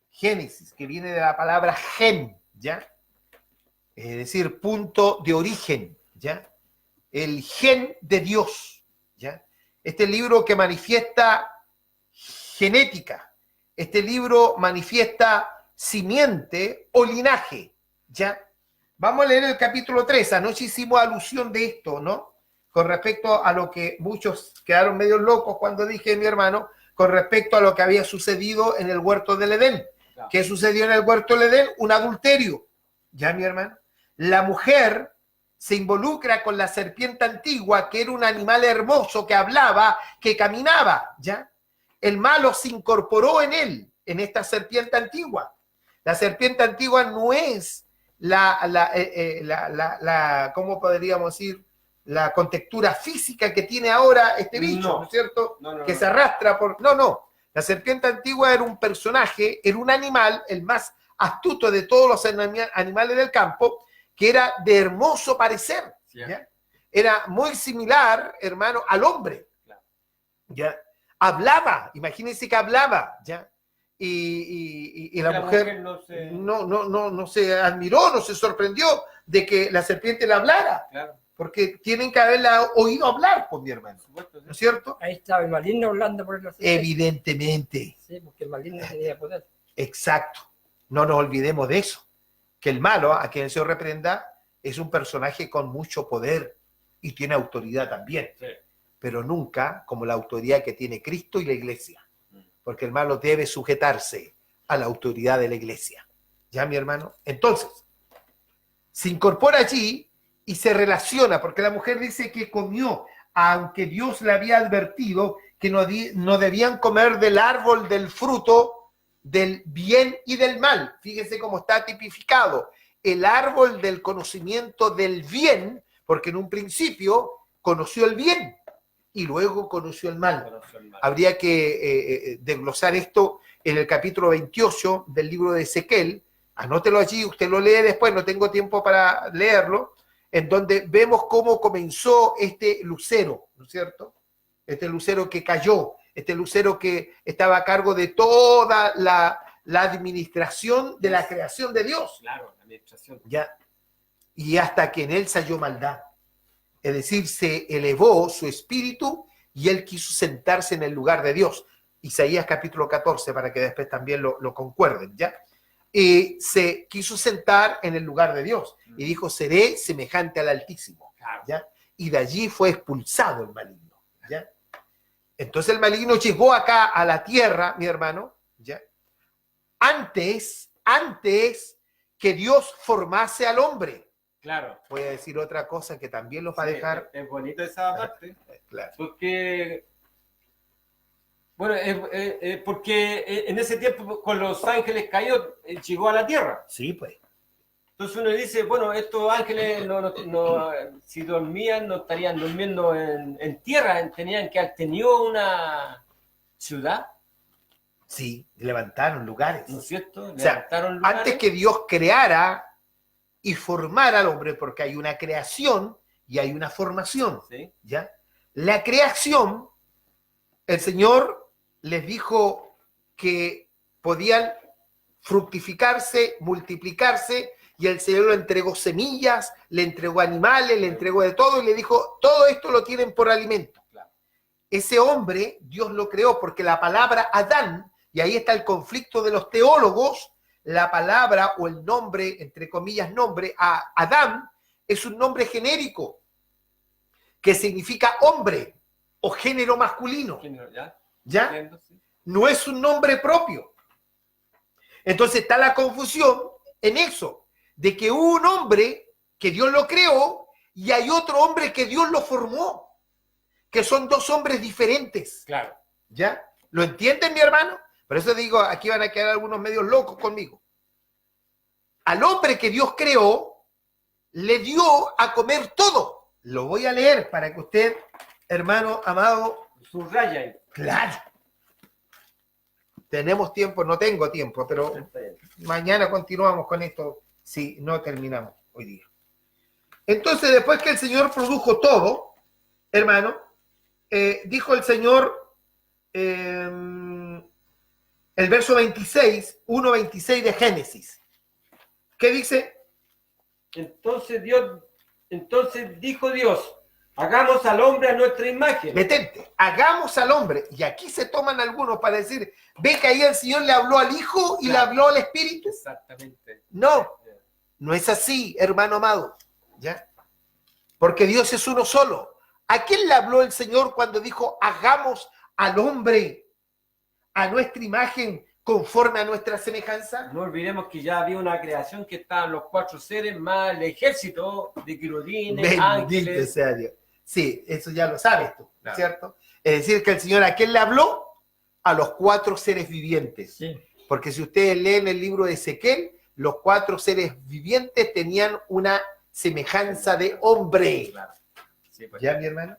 Génesis, que viene de la palabra gen, ¿ya? Es decir, punto de origen, ¿ya? El gen de Dios, ¿ya? Este libro que manifiesta genética, este libro manifiesta simiente o linaje, ¿ya? Vamos a leer el capítulo 3. Anoche hicimos alusión de esto, ¿no? Con respecto a lo que muchos quedaron medio locos cuando dije, mi hermano, con respecto a lo que había sucedido en el huerto del Edén. Claro. ¿Qué sucedió en el huerto del Edén? Un adulterio, ¿ya, mi hermano? La mujer se involucra con la serpiente antigua, que era un animal hermoso, que hablaba, que caminaba, ¿ya? El malo se incorporó en él, en esta serpiente antigua. La serpiente antigua no es ¿cómo podríamos decir? La contextura física que tiene ahora este bicho, ¿no es cierto? No, que se arrastra por... No. La serpiente antigua era un personaje, era un animal, el más astuto de todos los animales del campo, que era de hermoso parecer. Sí. ¿Ya? Era muy similar, hermano, al hombre. Claro. ¿Ya? Hablaba, imagínense que hablaba, ¿ya? Y la mujer no se admiró, no se sorprendió de que la serpiente le hablara. Claro. Porque tienen que haberla oído hablar, pues, mi hermano. Supuesto, sí. ¿No es cierto? Ahí estaba el maligno hablando por el Evidentemente. Sí, porque el maligno tenía poder. Exacto. No nos olvidemos de eso. Que el malo, a quien se reprenda, es un personaje con mucho poder y tiene autoridad también. Sí. Pero nunca como la autoridad que tiene Cristo y la iglesia. Porque el malo debe sujetarse a la autoridad de la iglesia. ¿Ya, mi hermano? Entonces, se incorpora allí y se relaciona, porque la mujer dice que comió, aunque Dios le había advertido que no debían comer del árbol del fruto del bien y del mal. Fíjese cómo está tipificado. El árbol del conocimiento del bien, porque en un principio conoció el bien y luego conoció el mal. Habría que desglosar esto en el capítulo 28 del libro de Ezequiel. Anótelo allí, usted lo lee después, no tengo tiempo para leerlo, en donde vemos cómo comenzó este lucero, ¿no es cierto? Este lucero que cayó, este lucero que estaba a cargo de toda la administración de la creación de Dios. Claro, la administración. ¿Ya? Y hasta que en él se halló maldad. Es decir, se elevó su espíritu y él quiso sentarse en el lugar de Dios. Isaías capítulo 14, para que después también lo concuerden, ¿ya? Y se quiso sentar en el lugar de Dios y dijo, seré semejante al Altísimo, ¿ya? Y de allí fue expulsado el maligno, ¿ya? Entonces el maligno llegó acá a la tierra, mi hermano, ¿ya? Antes que Dios formase al hombre. Claro. Voy a decir otra cosa que también los va a dejar. Es bonito esa parte. Claro. Porque, bueno, porque en ese tiempo con los ángeles caídos llegó a la tierra. Sí, pues. Entonces uno dice, bueno, estos ángeles si dormían, no estarían durmiendo en tierra, tenían que haber tenido una ciudad. Sí, levantaron lugares. ¿No es cierto? O sea, Levantaron lugares. antes que Dios creara y formara al hombre, porque hay una creación y hay una formación, ¿sí? ¿Ya? La creación, el Señor les dijo que podían fructificarse, multiplicarse, y el Señor le entregó semillas, le entregó animales, le entregó de todo, y le dijo, todo esto lo tienen por alimento. Claro. Ese hombre, Dios lo creó, porque la palabra Adán, y ahí está el conflicto de los teólogos, la palabra o el nombre, entre comillas, nombre, a Adán, es un nombre genérico, que significa hombre o género masculino. ¿Ya? Entiendo, sí. No es un nombre propio. Entonces está la confusión en eso, de que hubo un hombre que Dios lo creó y hay otro hombre que Dios lo formó, que son dos hombres diferentes. Claro. ¿Ya? ¿Lo entienden, mi hermano? Por eso digo, aquí van a quedar algunos medios locos conmigo. Al hombre que Dios creó, le dio a comer todo. Lo voy a leer para que usted, hermano amado, Subraya ahí. claro. Tenemos tiempo, no tengo tiempo, pero mañana continuamos con esto si no terminamos hoy día. Entonces, después que el Señor produjo todo, hermano, dijo el Señor, el verso 26, 1:26 de Génesis. ¿Qué dice? Entonces dijo Dios, hagamos al hombre a nuestra imagen. Detente, hagamos al hombre. Y aquí se toman algunos para decir, ve que ahí el Señor le habló al Hijo y le habló al Espíritu. Exactamente. No, no es así, hermano amado. ¿Ya? Porque Dios es uno solo. ¿A quién le habló el Señor cuando dijo, hagamos al hombre a nuestra imagen conforme a nuestra semejanza? No olvidemos que ya había una creación que estaban los 4 seres más el ejército de querubines, Bendito ángeles. sea Dios. Sí, eso ya lo sabes tú, Claro. ¿cierto? Es decir, que el Señor, ¿a quién le habló? A los 4 seres vivientes. Sí. Porque si ustedes leen el libro de Ezequiel, los 4 seres vivientes tenían una semejanza de hombre. Claro. Sí, pues. ¿Ya, mi hermano?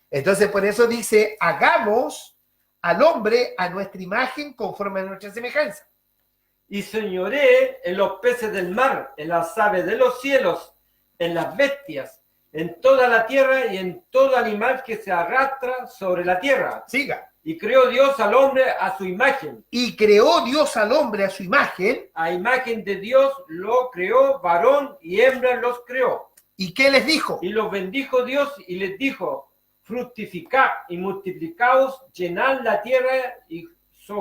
Entonces, por eso dice, hagamos al hombre a nuestra imagen conforme a nuestra semejanza. Y señoré en los peces del mar, en las aves de los cielos, en las bestias, en toda la tierra y en todo animal que se arrastra sobre la tierra. Siga. Y creó Dios al hombre a su imagen. Y creó Dios al hombre a su imagen. A imagen de Dios lo creó, varón y hembra los creó. ¿Y qué les dijo? Y los bendijo Dios y les dijo, fructificad y multiplicaos, llenad la tierra y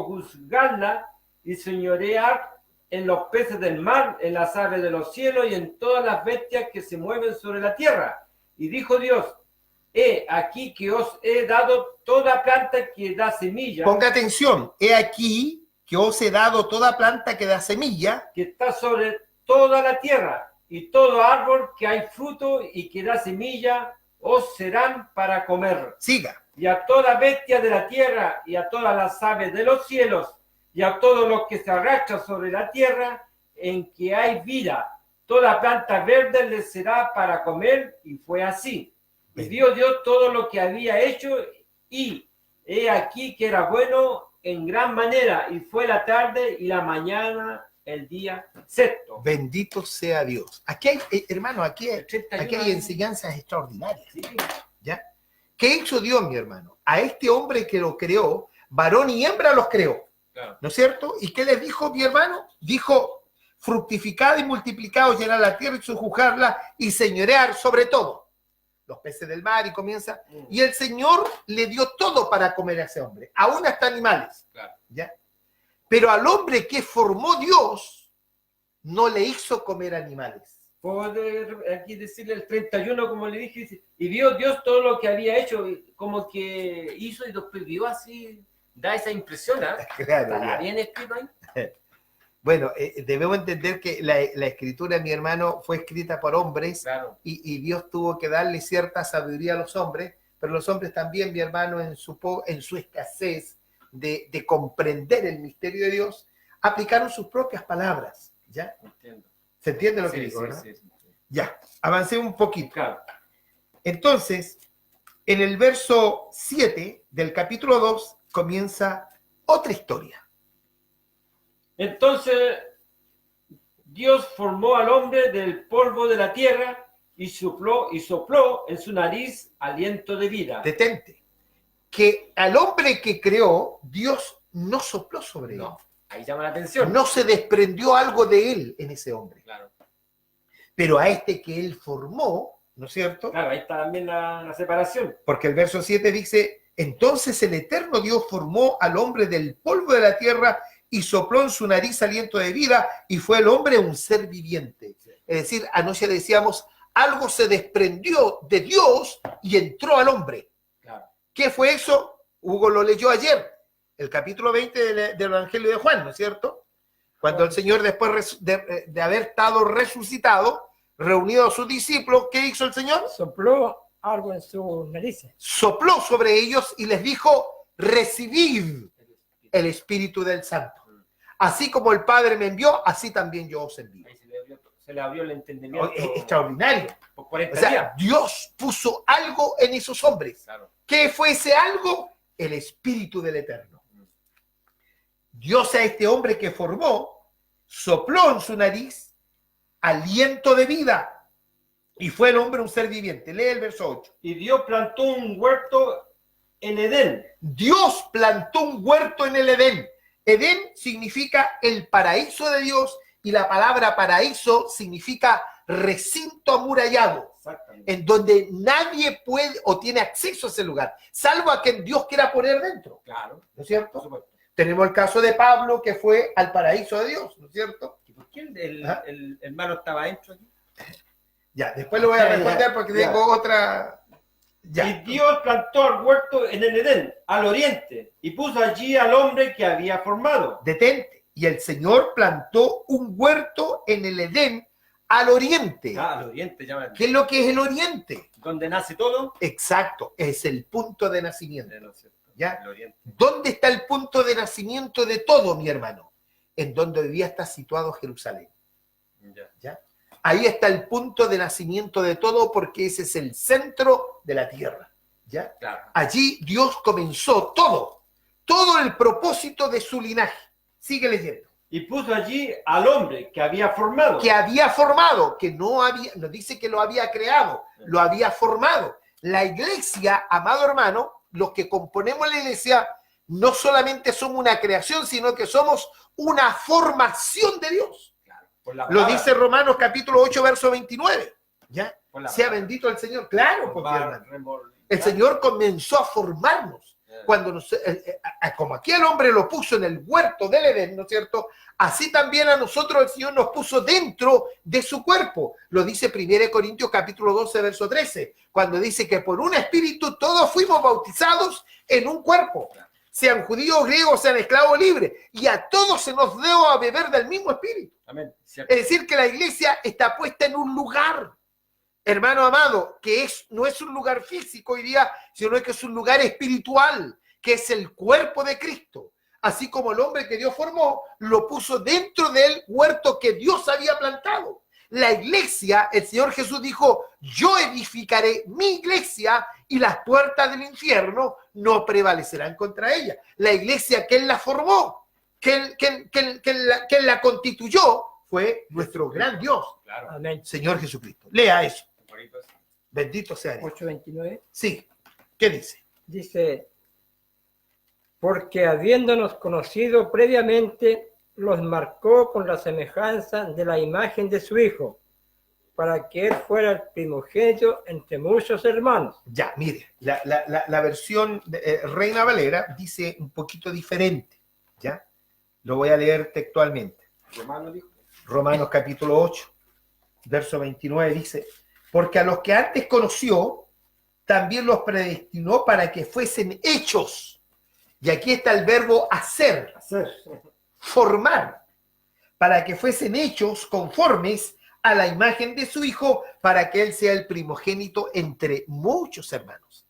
sojuzgadla y señoread en los peces del mar, en las aves de los cielos y en todas las bestias que se mueven sobre la tierra. Y dijo Dios, he aquí que os he dado toda planta que da semilla, Ponga atención. He aquí que os he dado toda planta que da semilla. que está sobre toda la tierra, y todo árbol que hay fruto y que da semilla, os serán para comer. Siga. Y a toda bestia de la tierra, y a todas las aves de los cielos, y a todos los que se arrastran sobre la tierra, en que hay vida, toda planta verde les será para comer, y fue así. Y vio Dios todo lo que había hecho, y he aquí que era bueno en gran manera, y fue la tarde y la mañana el día sexto. Bendito sea Dios. Aquí hay, hermano, aquí hay enseñanzas extraordinarias. Sí. ¿Ya? ¿Qué hizo Dios, mi hermano? A este hombre que lo creó, varón y hembra los creó. Claro. ¿No es cierto? ¿Y qué les dijo mi hermano? Dijo, fructificad y multiplicaos, llenad la tierra y sojuzgarla y señorear sobre todo los peces del mar, y comienza. Y el Señor le dio todo para comer a ese hombre, aún hasta animales. Claro. ¿Ya? Pero al hombre que formó Dios, no le hizo comer animales. Puedo aquí decirle el 31, como le dije, dice, y vio Dios todo lo que había hecho, como que hizo y después vio así, da esa impresión, ¿ah? Claro, ¿Estará ya. bien escrito ahí? Bueno, debemos entender que la escritura, mi hermano, fue escrita por hombres, Claro. y Dios tuvo que darle cierta sabiduría a los hombres, pero los hombres también, mi hermano, en su escasez de comprender el misterio de Dios, aplicaron sus propias palabras. ¿Ya? Entiendo. ¿Se entiende lo que Sí, digo, sí, verdad? sí, sí. Ya, avancé un poquito. Claro. Entonces, en el verso 7 del capítulo 2 comienza otra historia. Entonces, Dios formó al hombre del polvo de la tierra y sopló en su nariz aliento de vida. Detente. Que al hombre que creó, Dios no sopló sobre él. No, ahí llama la atención. No se desprendió algo de él en ese hombre. Claro. Pero a este que él formó, ¿no es cierto? Claro, ahí está también la separación. Porque el verso 7 dice, entonces el eterno Dios formó al hombre del polvo de la tierra y sopló en su nariz aliento de vida, y fue el hombre un ser viviente. Es decir, anoche decíamos, algo se desprendió de Dios y entró al hombre. Claro. ¿Qué fue eso? Hugo lo leyó ayer, el capítulo 20 del Evangelio de Juan, ¿no es cierto? Cuando el Señor, después de haber estado resucitado, reunido a sus discípulos, ¿qué hizo el Señor? sopló algo en sus narices. Sopló sobre ellos y les dijo, recibid el Espíritu del Santo. Así como el Padre me envió, así también yo os envío. Ahí se le abrió el entendimiento. Es extraordinario. Por 40 O sea, días. Dios puso algo en esos hombres. Claro. ¿Qué fue ese algo? El Espíritu del Eterno. Dios a este hombre que formó, sopló en su nariz aliento de vida. Y fue el hombre un ser viviente. Lee el verso 8. Y Dios plantó un huerto en Edén. Dios plantó un huerto en el Edén. Edén significa el paraíso de Dios y la palabra paraíso significa recinto amurallado, Exactamente. en donde nadie puede o tiene acceso a ese lugar, salvo a quien Dios quiera poner dentro, Claro. ¿no es Por cierto? supuesto. Tenemos el caso de Pablo que fue al paraíso de Dios, ¿no es cierto? ¿Y por qué el ¿Ah? hermano estaba dentro aquí? Ya, después lo voy a responder porque Ya. tengo otra... Y Ya, Dios plantó el huerto en el Edén, al oriente, y puso allí al hombre que había formado. detente. Y el Señor plantó un huerto en el Edén al oriente. Ah, al oriente, ya. ¿Qué es lo que es el oriente? Donde nace todo. Exacto, es el punto de nacimiento. ¿No es cierto? ¿Ya? El oriente. ¿Dónde está el punto de nacimiento de todo, mi hermano? En donde hoy día está situado Jerusalén. Ya. ¿Ya? Ahí está el punto de nacimiento de todo porque ese es el centro de la tierra. ¿Ya? Claro. Allí Dios comenzó todo el propósito de su linaje. Sigue leyendo. Y puso allí al hombre que había formado. Que había formado, que no dice que lo había creado, lo había formado. La iglesia, amado hermano, los que componemos la iglesia, no solamente somos una creación, sino que somos una formación de Dios. Claro. Por la Lo palabra. dice Romanos capítulo 8, verso 29. ¿Ya? Por la Sea palabra. bendito el Señor. Claro, Por pues, mi hermano. remol- El Señor comenzó a formarnos. Cuando como aquí el hombre lo puso en el huerto del Edén, ¿no es cierto? Así también a nosotros el Señor nos puso dentro de su cuerpo. Lo dice 1 Corintios capítulo 12, verso 13, cuando dice que por un espíritu todos fuimos bautizados en un cuerpo. Sean judíos, griegos, sean esclavos libres. Y a todos se nos dio a beber del mismo espíritu. Amén. Cierto. Es decir, que la iglesia está puesta en un lugar, hermano amado, que no es un lugar físico hoy día, sino que es un lugar espiritual, que es el cuerpo de Cristo. Así como el hombre que Dios formó, lo puso dentro del huerto que Dios había plantado. La iglesia, el Señor Jesús dijo, yo edificaré mi iglesia y las puertas del infierno no prevalecerán contra ella. La iglesia que Él la formó, que Él la constituyó, fue nuestro gran Dios, Claro. Amén. Señor Jesucristo. Lea eso. Bonito eso. Bendito sea Dios. 8:29 Sí. ¿Qué dice? dice, porque habiéndonos conocido previamente, los marcó con la semejanza de la imagen de su Hijo, para que Él fuera el primogénito entre muchos hermanos. Ya, mire, la versión de, Reina Valera dice un poquito diferente, ¿ya? Lo voy a leer textualmente. Romano dijo. Romanos capítulo 8, verso 29 dice, porque a los que antes conoció, también los predestinó para que fuesen hechos. Y aquí está el verbo hacer, formar, para que fuesen hechos conformes a la imagen de su Hijo, para que Él sea el primogénito entre muchos hermanos.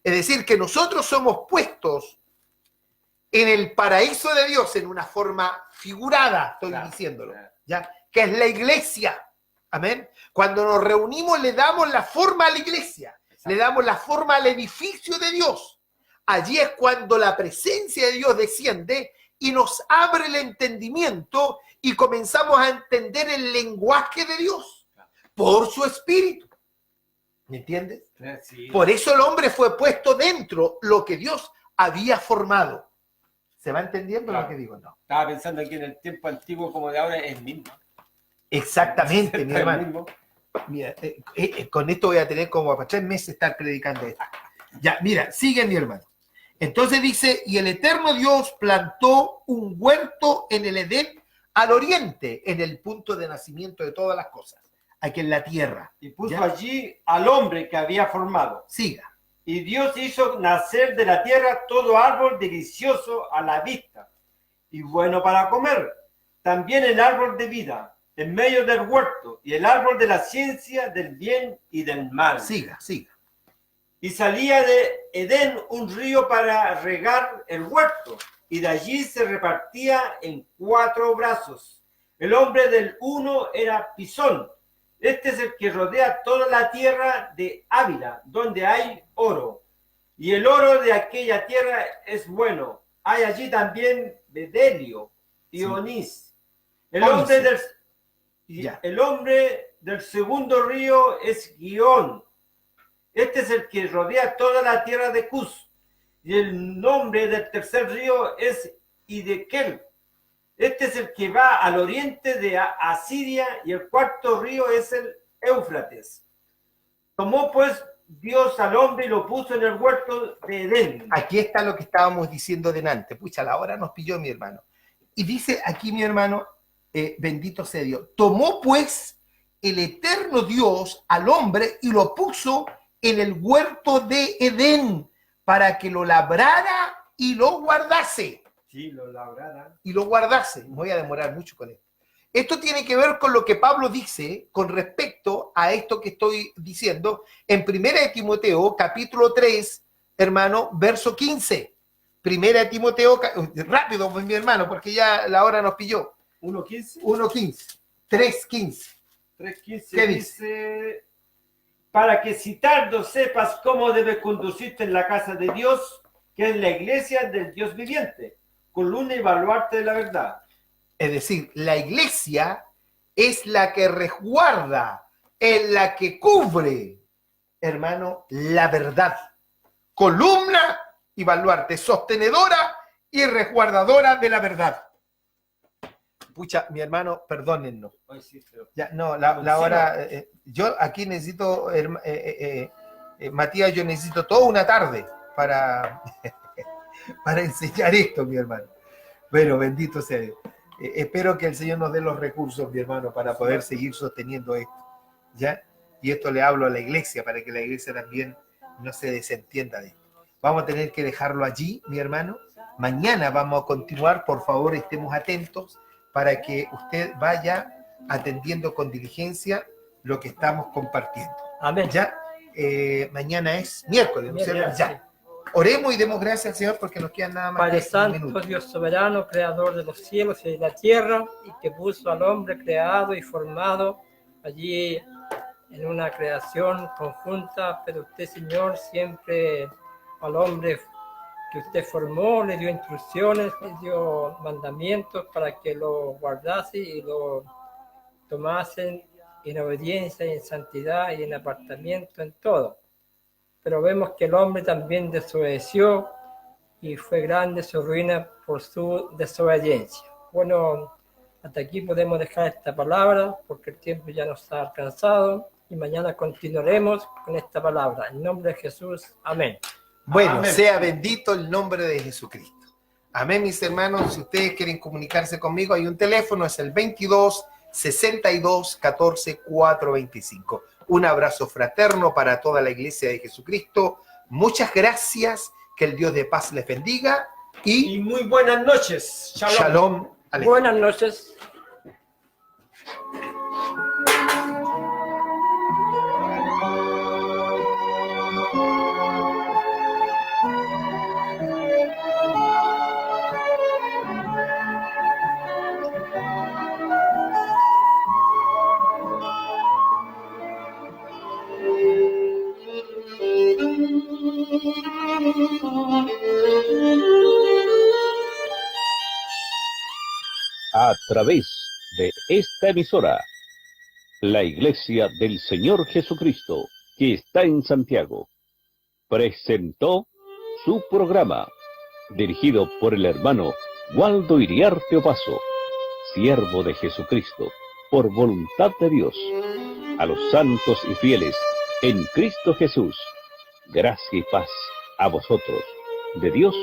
Es decir, que nosotros somos puestos en el paraíso de Dios en una forma figurada, estoy diciéndolo, ¿ya? Que es la iglesia. Amén. Cuando nos reunimos le damos la forma a la iglesia, le damos la forma al edificio de Dios. Allí es cuando la presencia de Dios desciende y nos abre el entendimiento y comenzamos a entender el lenguaje de Dios por su espíritu. ¿Me entiendes? Sí. Por eso el hombre fue puesto dentro lo que Dios había formado. ¿Se va entendiendo lo que digo? No. Estaba pensando aquí en el tiempo antiguo como de ahora es el mismo. Exactamente, mi El hermano. mismo. Mira, con esto voy a tener como para 3 meses estar predicando esto. Ya, mira, sigue mi hermano. Entonces dice, y el eterno Dios plantó un huerto en el Edén al oriente, en el punto de nacimiento de todas las cosas, aquí en la tierra. Y puso ¿Ya? allí al hombre que había formado. Siga. Y Dios hizo nacer de la tierra todo árbol delicioso a la vista y bueno para comer. También el árbol de vida en medio del huerto, y el árbol de la ciencia del bien y del mal. Siga, siga. Y salía de Edén un río para regar el huerto, y de allí se repartía en 4 brazos. El hombre del uno era Pisón. Este es el que rodea toda la tierra de Ávila, donde hay oro. Y el oro de aquella tierra es bueno. Hay allí también bedelio y onís. El hombre del segundo río es Guión. Este es el que rodea toda la tierra de Cus. Y el nombre del tercer río es Idekel. Este es el que va al oriente de Asiria, y el cuarto río es el Éufrates. Tomó pues Dios al hombre y lo puso en el huerto de Edén. Aquí está lo que estábamos diciendo delante. Pucha, la hora nos pilló, mi hermano. Y dice aquí, mi hermano, bendito sea Dios. Tomó pues el eterno Dios al hombre y lo puso en el huerto de Edén para que lo labrara y lo guardase. Sí, lo labrara. Y lo guardase. Me voy a demorar mucho con esto. Esto tiene que ver con lo que Pablo dice con respecto a esto que estoy diciendo en 1 de Timoteo, capítulo 3, hermano, verso 15. 1 de Timoteo, rápido, pues, mi hermano, porque ya la hora nos pilló. 1.15. 1.15. 3.15. 3.15 ¿Qué dice? Para que si tardo sepas cómo debes conducirte en la casa de Dios, que es la iglesia del Dios viviente, columna y baluarte de la verdad. Es decir, la iglesia es la que resguarda, es la que cubre, hermano, la verdad. Columna y baluarte, sostenedora y resguardadora de la verdad. Pucha, mi hermano, perdónennos. Ay, sí, pero... Ya, no, la hora, yo aquí necesito, Matías, yo necesito toda una tarde para enseñar esto, mi hermano. Bueno, bendito sea Dios. Espero que el Señor nos dé los recursos, mi hermano, para poder seguir sosteniendo esto, ¿ya? Y esto le hablo a la iglesia, para que la iglesia también no se desentienda de esto. Vamos a tener que dejarlo allí, mi hermano. Mañana vamos a continuar, por favor, estemos atentos para que usted vaya atendiendo con diligencia lo que estamos compartiendo. Amén. ¿Ya? Mañana es miércoles, ¿no es cierto? Ya. Oremos y demos gracias al Señor porque nos quedan nada más Padre que un Santo, minuto. Dios soberano, creador de los cielos y de la tierra, y que puso al hombre creado y formado allí en una creación conjunta, pero usted, Señor, siempre al hombre que usted formó, le dio instrucciones, le dio mandamientos para que lo guardase y lo tomasen en obediencia y en santidad y en apartamiento en todo. Pero vemos que el hombre también desobedeció y fue grande su ruina por su desobediencia. Bueno, hasta aquí podemos dejar esta palabra porque el tiempo ya nos ha alcanzado y mañana continuaremos con esta palabra. En nombre de Jesús, amén. Bueno, Amén. sea bendito el nombre de Jesucristo. Amén, mis hermanos. Si ustedes quieren comunicarse conmigo, hay un teléfono, es el 22 62 14 425. Un abrazo fraterno para toda la iglesia de Jesucristo. Muchas gracias. Que el Dios de paz les bendiga. Y muy buenas noches. Shalom. Shalom. Aleluya. Buenas noches. A través de esta emisora, la Iglesia del Señor Jesucristo, que está en Santiago, presentó su programa, dirigido por el hermano Waldo Iriarte Opazo, siervo de Jesucristo, por voluntad de Dios, a los santos y fieles en Cristo Jesús. Gracia y paz a vosotros, de Dios,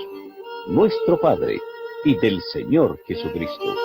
nuestro Padre, y del Señor Jesucristo.